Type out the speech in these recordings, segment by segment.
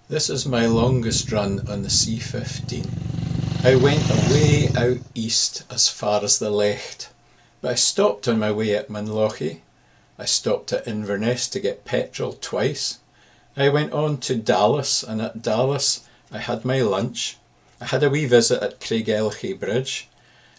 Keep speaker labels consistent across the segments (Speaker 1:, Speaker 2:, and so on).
Speaker 1: This is my longest run on the C15. I went away out east as far as the Lecht, but I stopped on my way at Manlochi. I stopped at Inverness to get petrol twice. I went on to Dallas, and at Dallas I had my lunch. I had a wee visit at Craigelchy Bridge.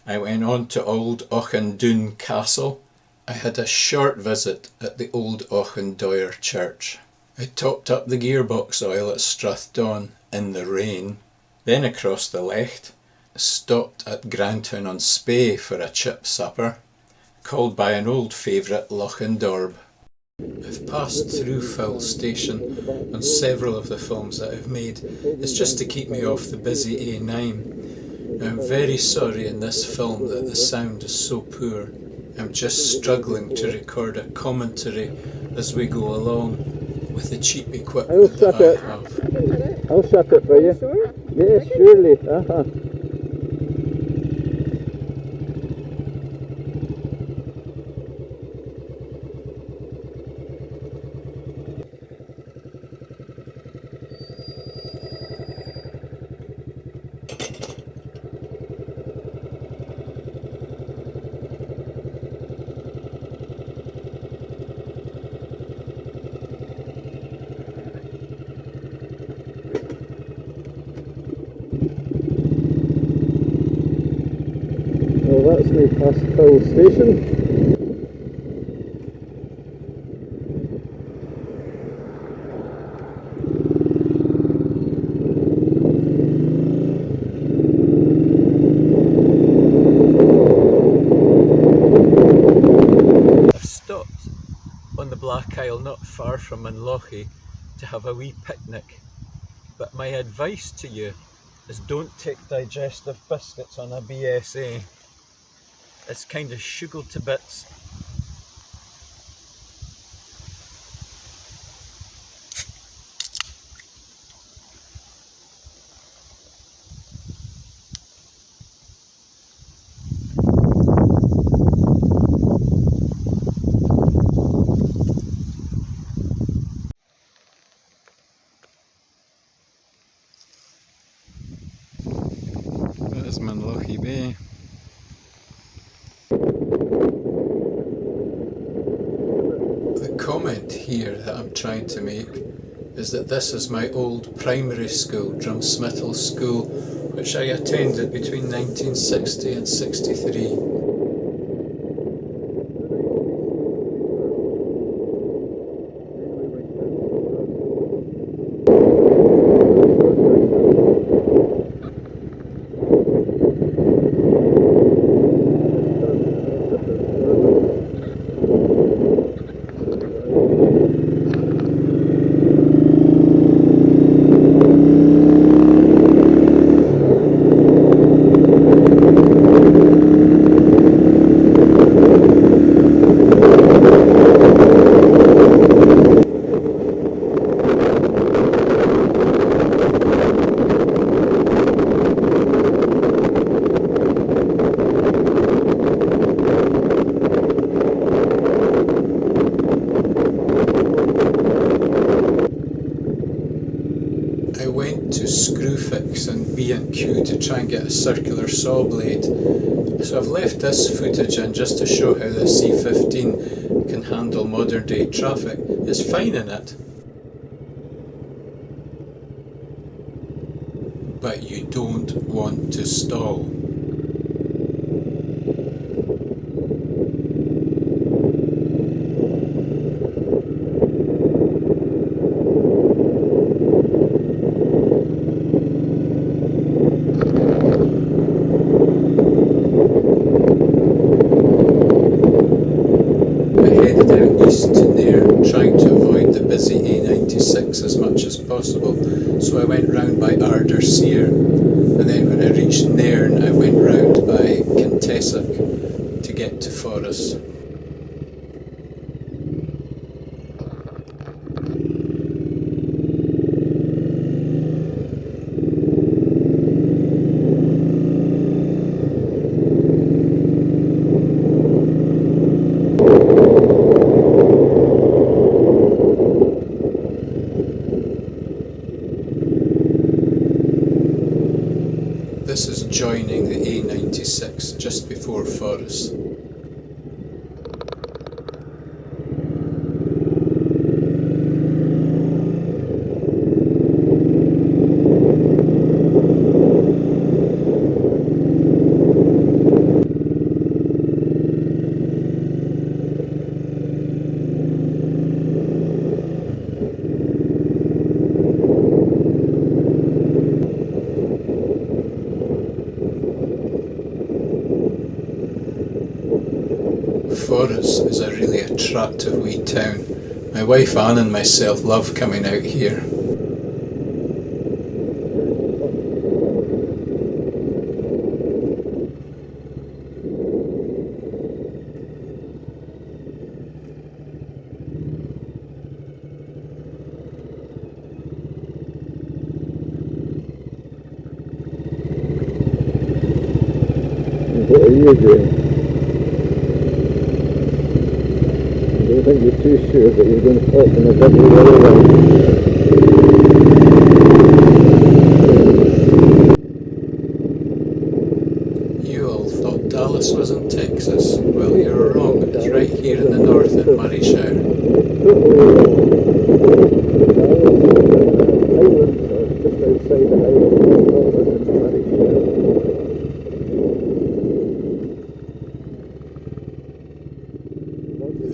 Speaker 1: I went on to old Auchindoun Castle. I had a short visit at the old Auchindoun church. I topped up the gearbox oil at Strathdon in the rain. Then across the Lecht, stopped at Grantown on Spey for a chip supper, called by an old favourite Lochindorb. I've passed through Phil Station on several of the films that I've made. It's just to keep me off the busy A9. I'm very sorry in this film that the sound is so poor. I'm just struggling to record a commentary as we go along with the cheap equipment that I have.
Speaker 2: I'll shut it for you.
Speaker 3: Sure?
Speaker 2: Yes, surely. Well, that's me past Phil Station.
Speaker 1: I've stopped on the Black Isle not far from Manlochi to have a wee picnic, but my advice to you is don't take digestive biscuits on a BSA. It's kind of sugared to bits. That is Manlochi Bay. The comment here that I'm trying to make is that this is my old primary school, Drumsmittle School, which I attended between 1960 and 63. I went to Screwfix and B&Q to try and get a circular saw blade. So I've left this footage in just to show how the C15 can handle modern day traffic. It's fine in it. But you don't want to stall. Trying to avoid the busy A96 as much as possible, so I went round by Ardersier, and then when I reached Nairn I went round by Kintesack to get to Forres. just joining the A96 just before Forres. Forres is a really attractive wee town. My wife Anne and myself love coming out here.
Speaker 2: What are you doing? I don't think you're too sure that you're going to pop in a double yellow line.
Speaker 1: You all thought Dallas was in Texas. Well, you're wrong. It's right here in the north in Murrayshire.
Speaker 2: Just outside the Highlands in Murrayshire.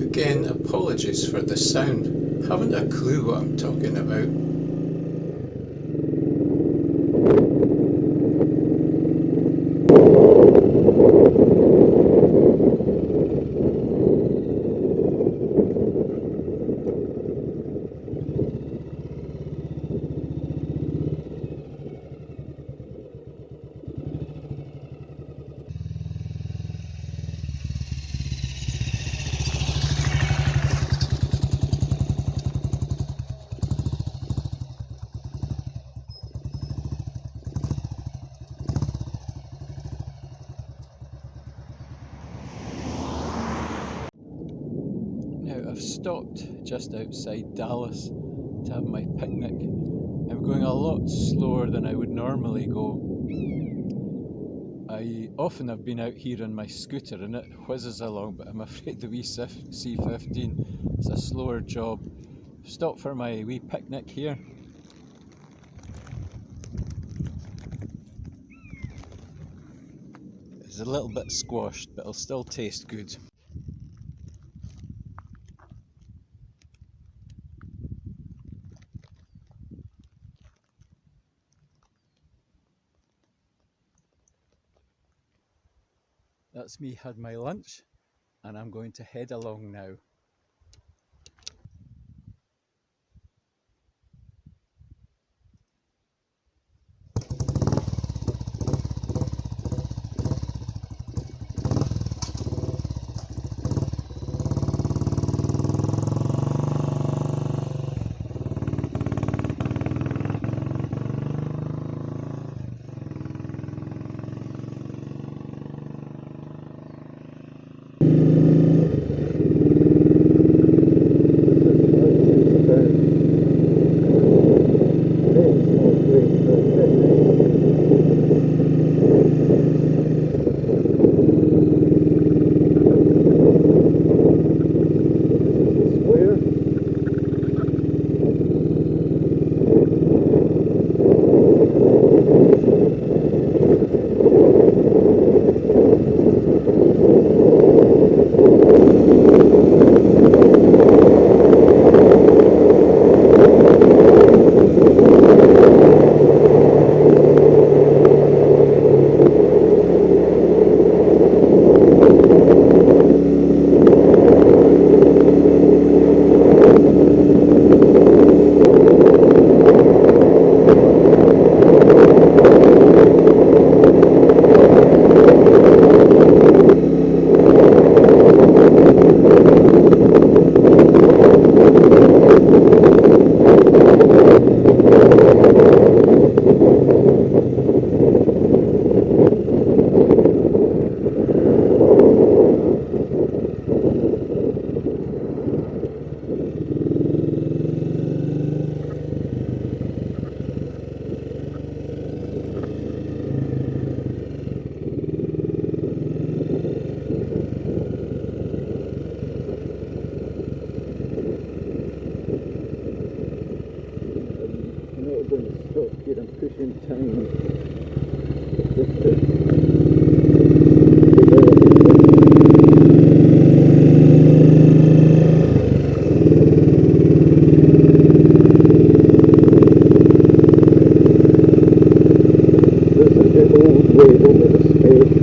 Speaker 1: Again, apologies for the sound. Haven't a clue what I'm talking about. I've stopped just outside Dallas to have my picnic. I'm going a lot slower than I would normally go. I often have been out here on my scooter and it whizzes along, but I'm afraid the wee C15 is a slower job. Stopped for my wee picnic here. It's a little bit squashed, but it'll still taste good. That's me had my lunch and I'm going to head along now.
Speaker 2: not going to stop here. I'm pushing time. This is the old way over the space.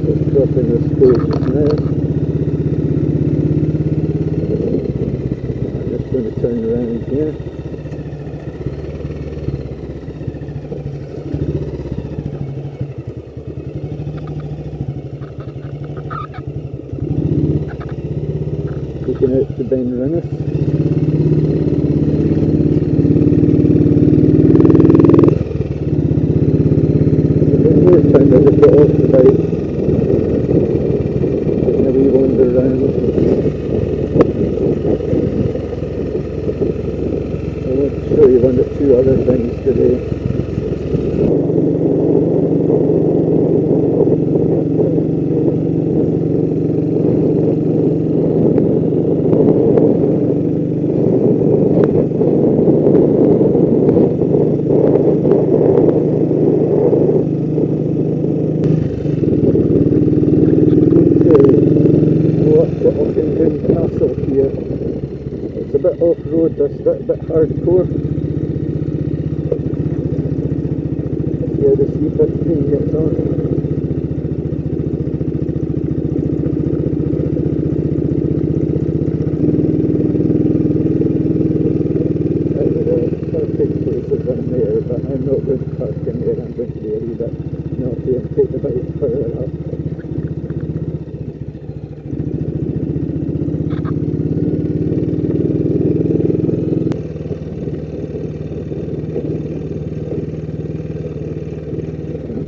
Speaker 2: Just crossing the space now. I'm just going to turn around here. Taking out to Inverness. One more time I just got off the bike. Taking a wee wander around. I want to show you one or two other things today. The Auchindoun castle here. It's a bit off-road, this bit, a bit hardcore. See how the C15 gets on. Perfect places in there, but I'm not going to park in there. I'm going to be a wee bit naughty and take the bike further up.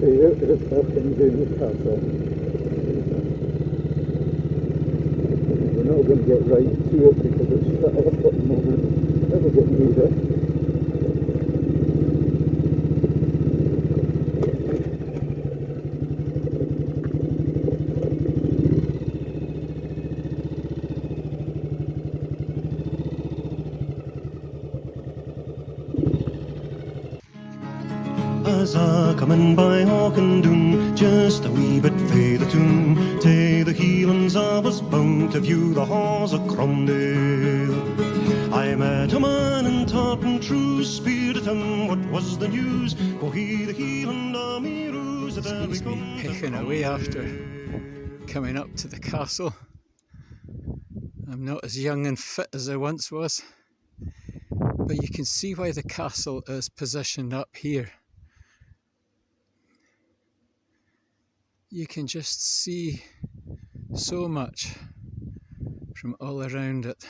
Speaker 2: Out of Auchindoun castle. We're not going to get right to it because it's shut off at the moment. Never get near it.
Speaker 3: As I come in by Auchindoun, just a wee bit fae the tune, tae the Hielands I was bound to view the halls of Cromdale. I met a man in tartan true, speered at him what was the news, quo he the Hieland army ruse, that there we
Speaker 1: Excuse me,
Speaker 3: come to
Speaker 1: pecking away after
Speaker 3: Cromdale.
Speaker 1: coming up to the castle. I'm not as young and fit as I once was, but you can see why the castle is positioned up here. You can just see so much from all around it.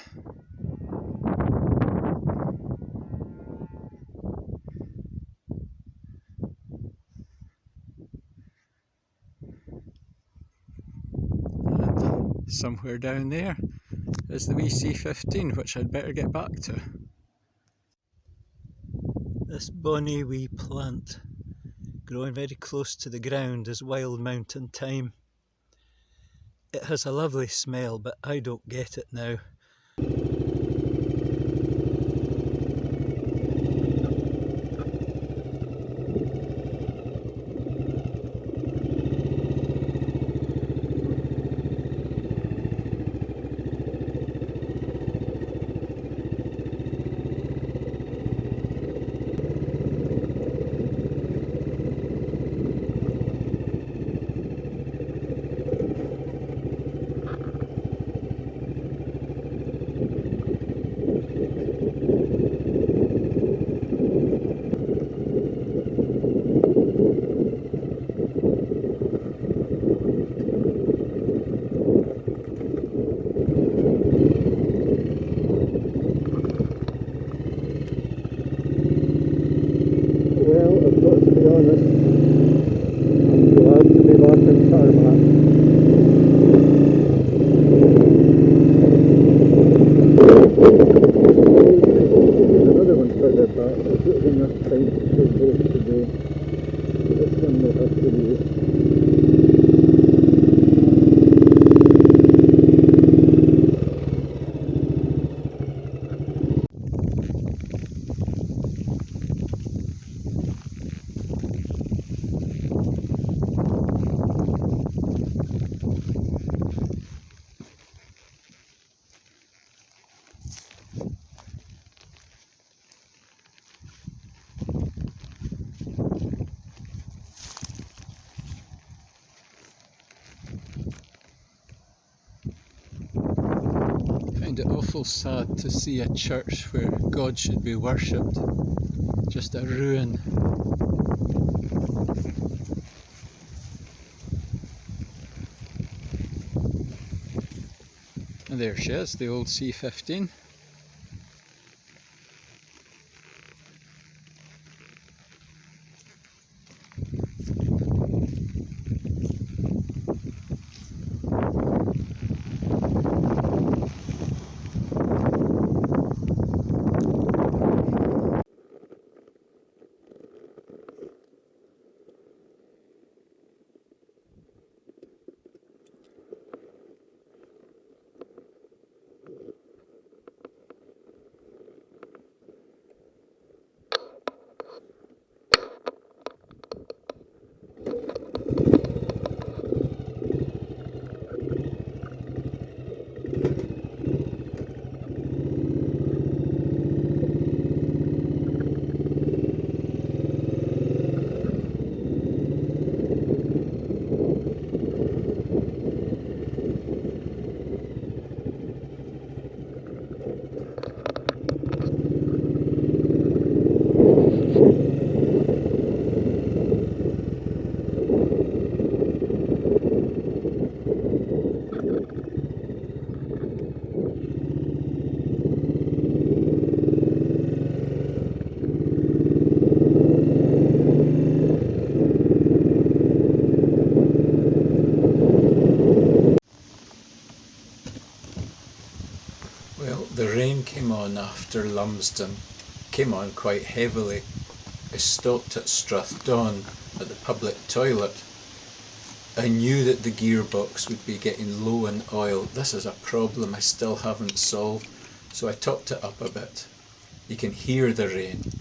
Speaker 1: And somewhere down there is the wee C15, which I'd better get back to. This bonny wee plant growing very close to the ground is wild mountain thyme. It has a lovely smell, but I don't get it now. awful sad to see a church where God should be worshipped just a ruin. And there she is, the old C15. Well, the rain came on after Lumsden, came on quite heavily. I stopped at Strathdawn at the public toilet. I knew that the gearbox would be getting low on oil. This is a problem I still haven't solved, so I topped it up a bit. You can hear the rain.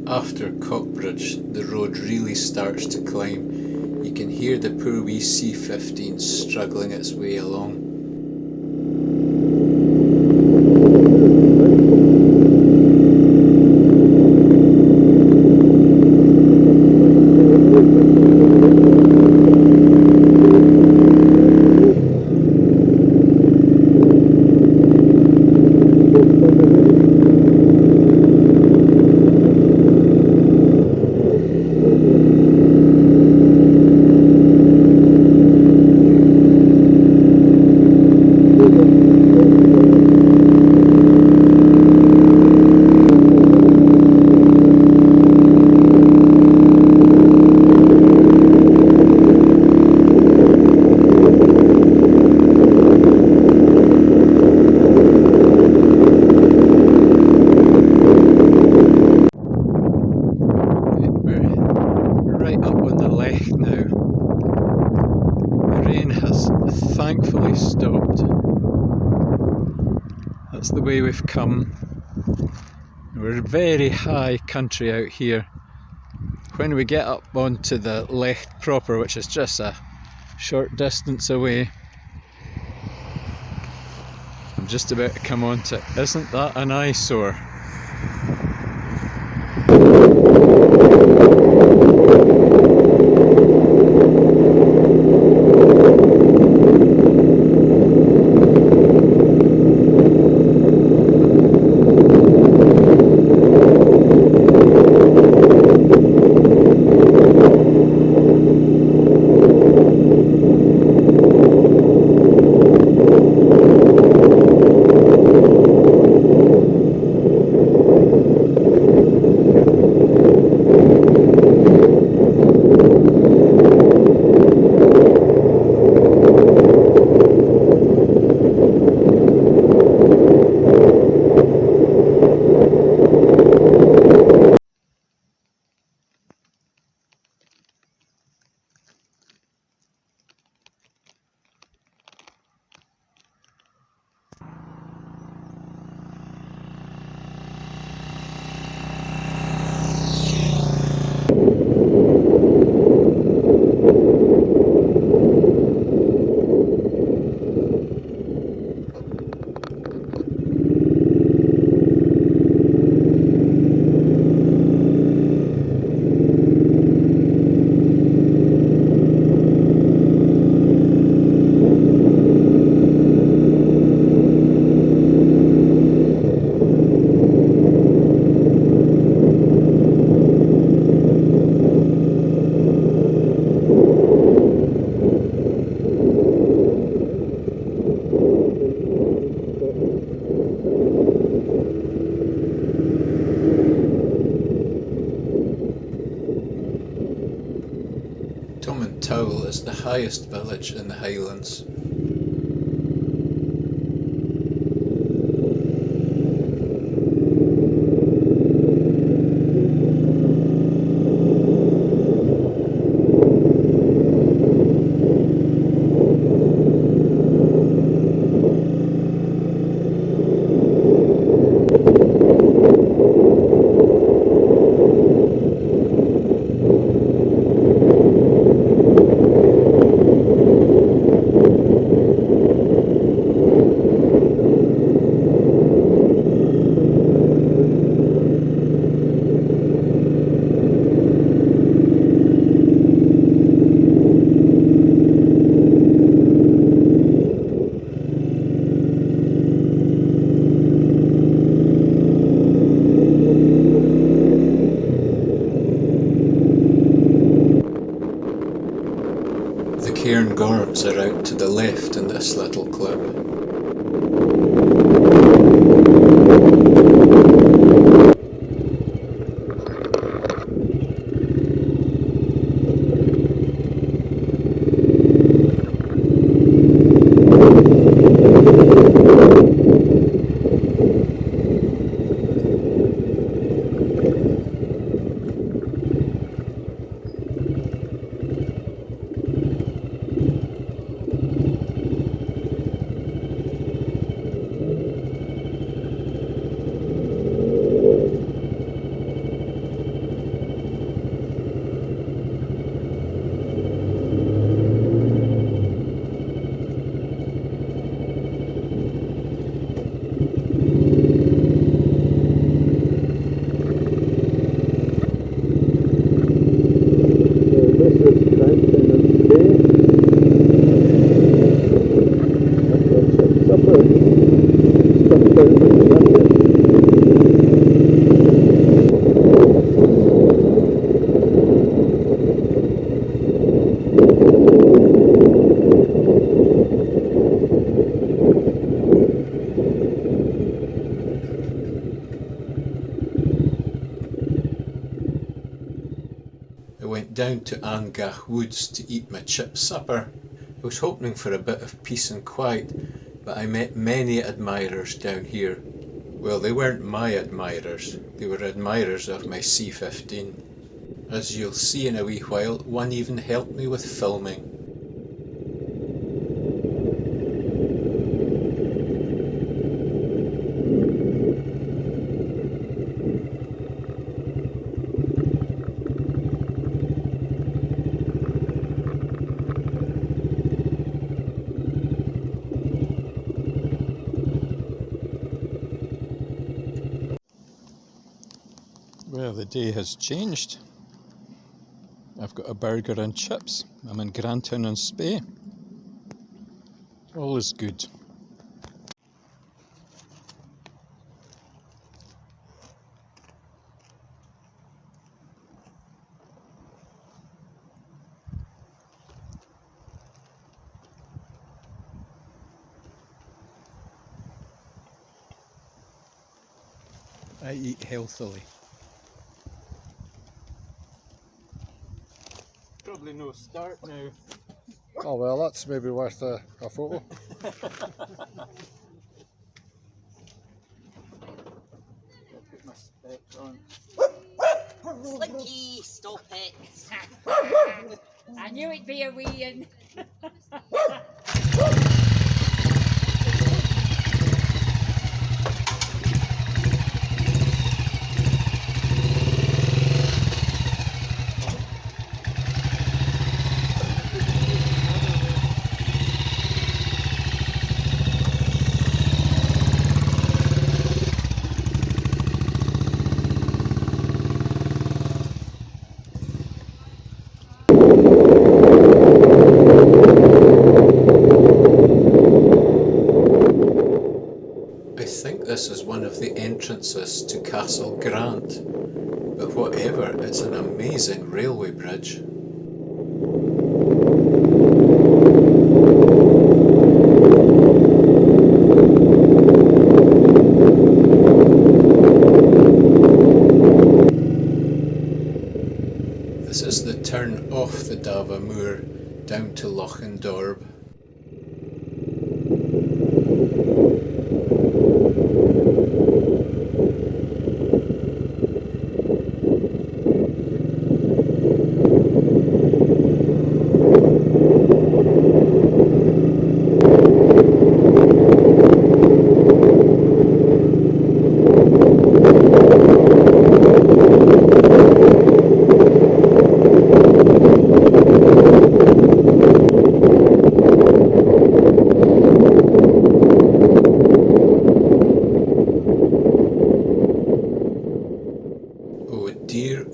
Speaker 1: After Cockbridge, the road really starts to climb. You can hear the poor wee C15 struggling its way along. Right up on the Lecht now. The rain has thankfully stopped. That's the way we've come. We're very high country out here. When we get up onto the Lecht proper, which is just a short distance away, I'm just about to come onto it. Isn't that an eyesore? Grantown is the highest village in the Highlands. The Cairngorms are out to the left in this little clip. I went down to Angach Woods to eat my chip supper. I was hoping for a bit of peace and quiet, but I met many admirers down here. Well, they weren't my admirers, they were admirers of my C15. As you'll see in a wee while, one even helped me with filming. Well, the day has changed. I've got a burger and chips. I'm in Grantown on Spey. All is good. I eat healthily. Probably no start now.
Speaker 4: Oh well, that's maybe worth a photo.
Speaker 1: Put my specs on.
Speaker 5: Slinky, stop it.
Speaker 6: I knew it'd be a wee one.
Speaker 1: I think this is one of the entrances to Castle Grant, but whatever, it's an amazing railway bridge. This is the turn off the Dava Moor down to Lochindorb.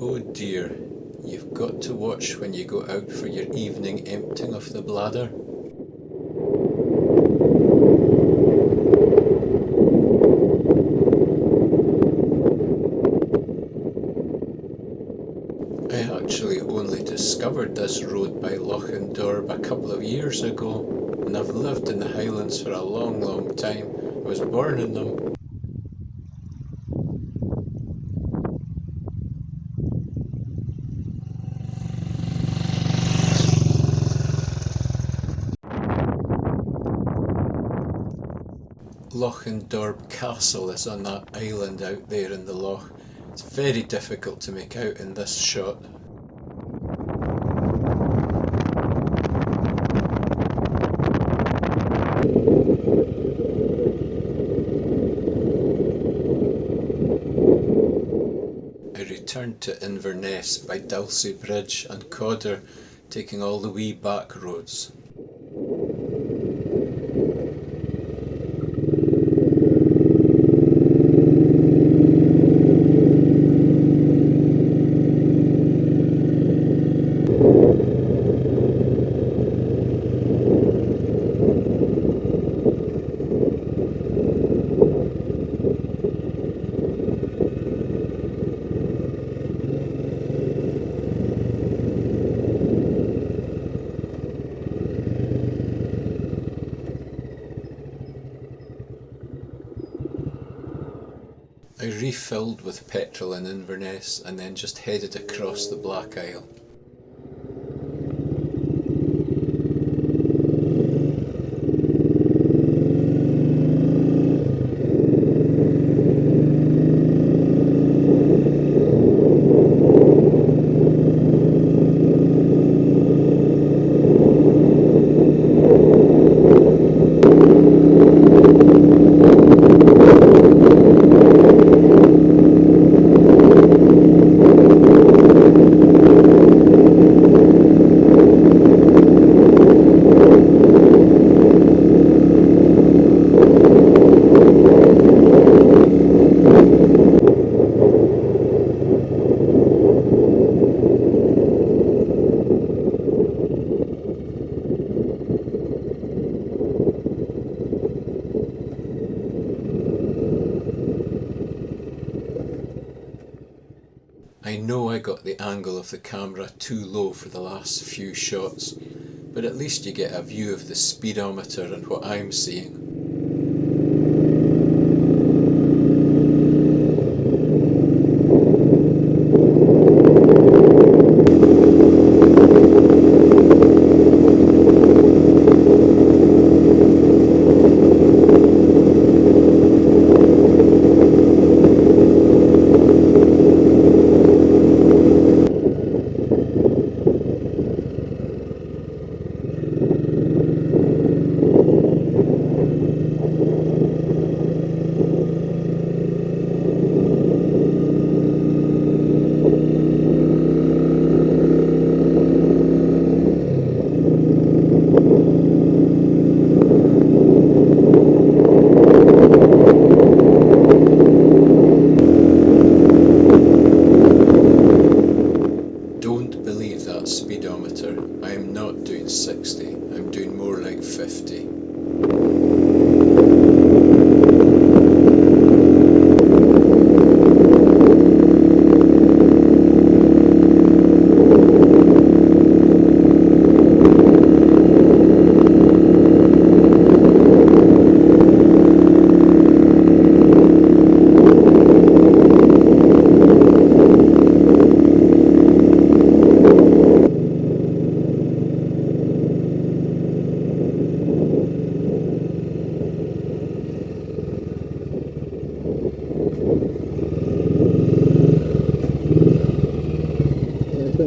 Speaker 1: Oh dear, you've got to watch when you go out for your evening emptying of the bladder. I actually only discovered this road by Lochindorb a couple of years ago, and I've lived in the Highlands for a long time. I was born in them. Lochindorb Castle is on that island out there in the loch. It's very difficult to make out in this shot. I returned to Inverness by Dulcie Bridge and Codder, taking all the wee back roads. I refilled with petrol in Inverness and then just headed across the Black Isle. I know I got the angle of the camera too low for the last few shots, but at least you get a view of the speedometer and what I'm seeing.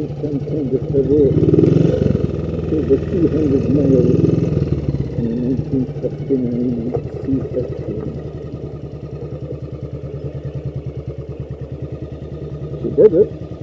Speaker 2: done some kind of survey over 200 miles in a 1959 C15. She did it.